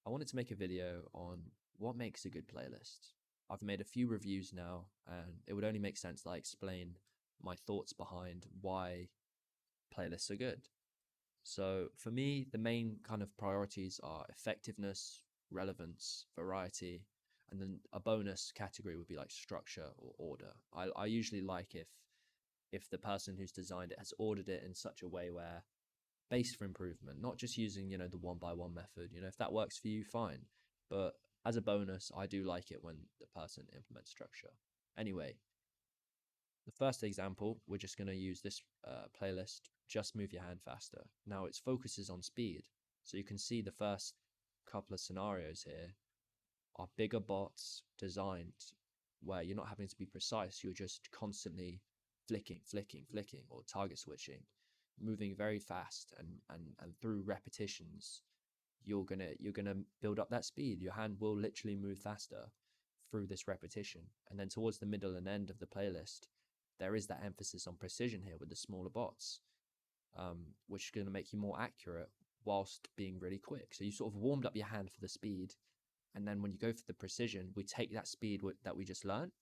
I wanted to make a video on what makes a good playlist. I've made a few reviews now, and it would only make sense that I explain my thoughts behind why playlists are good. So, for me, the main kind of priorities are effectiveness, relevance, variety, and then a bonus category would be like structure or order. I usually like if the person who's designed it has ordered it in such a way where based for improvement, not just using, the one by one method. If that works for you, fine. But as a bonus, I do like it when the person implements structure. Anyway, the first example, we're just going to use this playlist, Just Move Your Hand Faster. Now, its focus is on speed. So you can see the first couple of scenarios here are bigger bots designed where you're not having to be precise. You're just constantly flicking, or target switching, moving very fast and through repetitions, you're gonna build up that speed. Your hand will literally move faster through this repetition. And then towards the middle and end of the playlist, there is that emphasis on precision here with the smaller bots, which is going to make you more accurate whilst being really quick. So you sort of warmed up your hand for the speed, and then when you go for the precision, we take that speed that we just learned,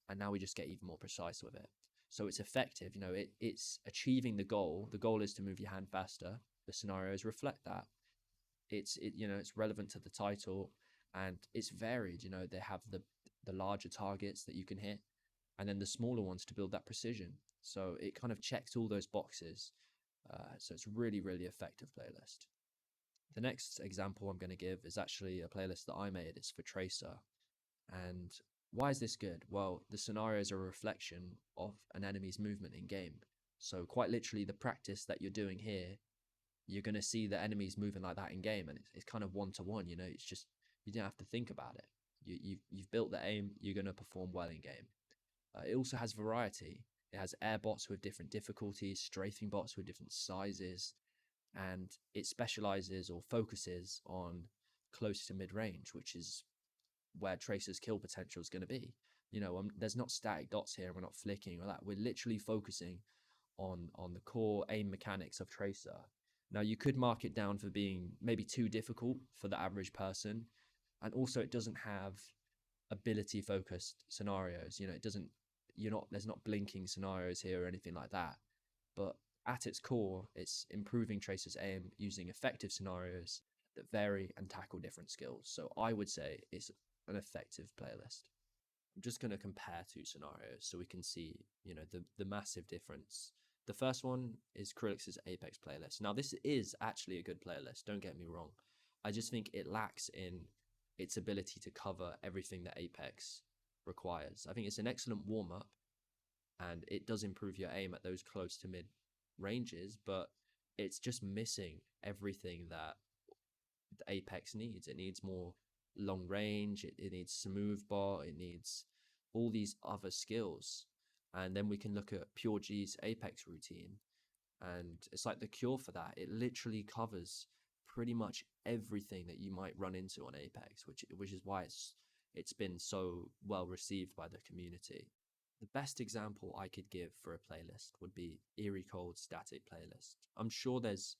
and now we just get even more precise with it. So it's effective. It's achieving the goal. The goal is to move your hand faster. The scenarios reflect that. It's relevant to the title, and it's varied. They have the larger targets that you can hit, and then the smaller ones to build that precision. So it kind of checks all those boxes. So it's really, really effective playlist. The next example I'm going to give is actually a playlist that I made. It's for Tracer. And why is this good? Well, the scenarios are a reflection of an enemy's movement in game. So quite literally, the practice that you're doing here, you're going to see the enemies moving like that in game, and it's kind of one to one. It's just you don't have to think about it. You've built the aim. You're going to perform well in game. It also has variety. It has air bots with different difficulties, strafing bots with different sizes, and it specializes or focuses on close to mid range, which is where Tracer's kill potential is going to be. There's not static dots here. We're not flicking or that. We're literally focusing on the core aim mechanics of Tracer. Now, you could mark it down for being maybe too difficult for the average person, and also it doesn't have ability focused scenarios. There's not blinking scenarios here or anything like that. But at its core, it's improving Tracer's aim using effective scenarios that vary and tackle different skills. So I would say it's an effective playlist. I'm just going to compare two scenarios so we can see, the massive difference. The first one is Krillix's Apex playlist. Now, this is actually a good playlist, don't get me wrong. I just think it lacks in its ability to cover everything that Apex requires. I think it's an excellent warm-up, and it does improve your aim at those close to mid ranges, but it's just missing everything that the Apex needs. It needs more long range, it needs smooth bot, it needs all these other skills. And then we can look at Pure G's Apex routine, and it's like the cure for that. It literally covers pretty much everything that you might run into on Apex, which is why it's been so well received by the community. The best example I could give for a playlist would be Eerie Cold Static playlist. I'm sure there's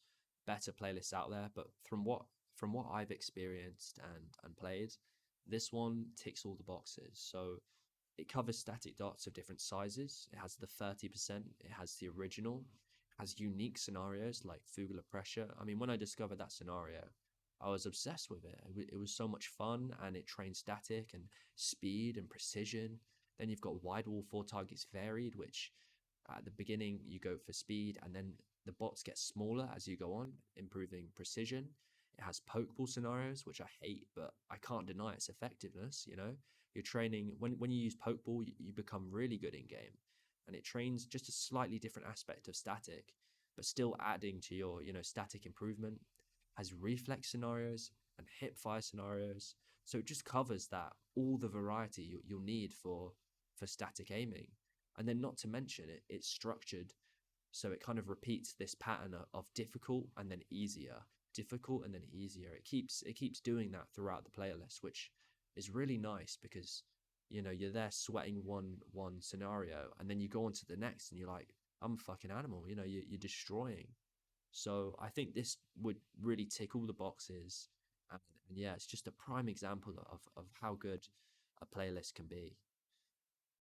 better playlists out there, but from what I've experienced and played, this one ticks all the boxes. So it covers static dots of different sizes. It has the 30%. It has the original. It has unique scenarios like Fugler Pressure. I mean, when I discovered that scenario, I was obsessed with it. It was so much fun, and it trained static and speed and precision. Then you've got Wide Wall 4 targets varied, which at the beginning you go for speed, and then the bots get smaller as you go on, improving precision. It has pokeball scenarios, which I hate, but I can't deny its effectiveness. You're training when you use pokeball, you become really good in game, and it trains just a slightly different aspect of static, but still adding to your static improvement. Has reflex scenarios and hip fire scenarios, so it just covers that all the variety you'll need for static aiming. And then not to mention it's structured, so it kind of repeats this pattern of difficult and then easier, difficult and then easier. It keeps doing that throughout the playlist, which is really nice because you're there sweating one scenario, and then you go on to the next and you're like, I'm a fucking animal. You're destroying. So I think this would really tick all the boxes and And yeah, it's just a prime example of how good a playlist can be.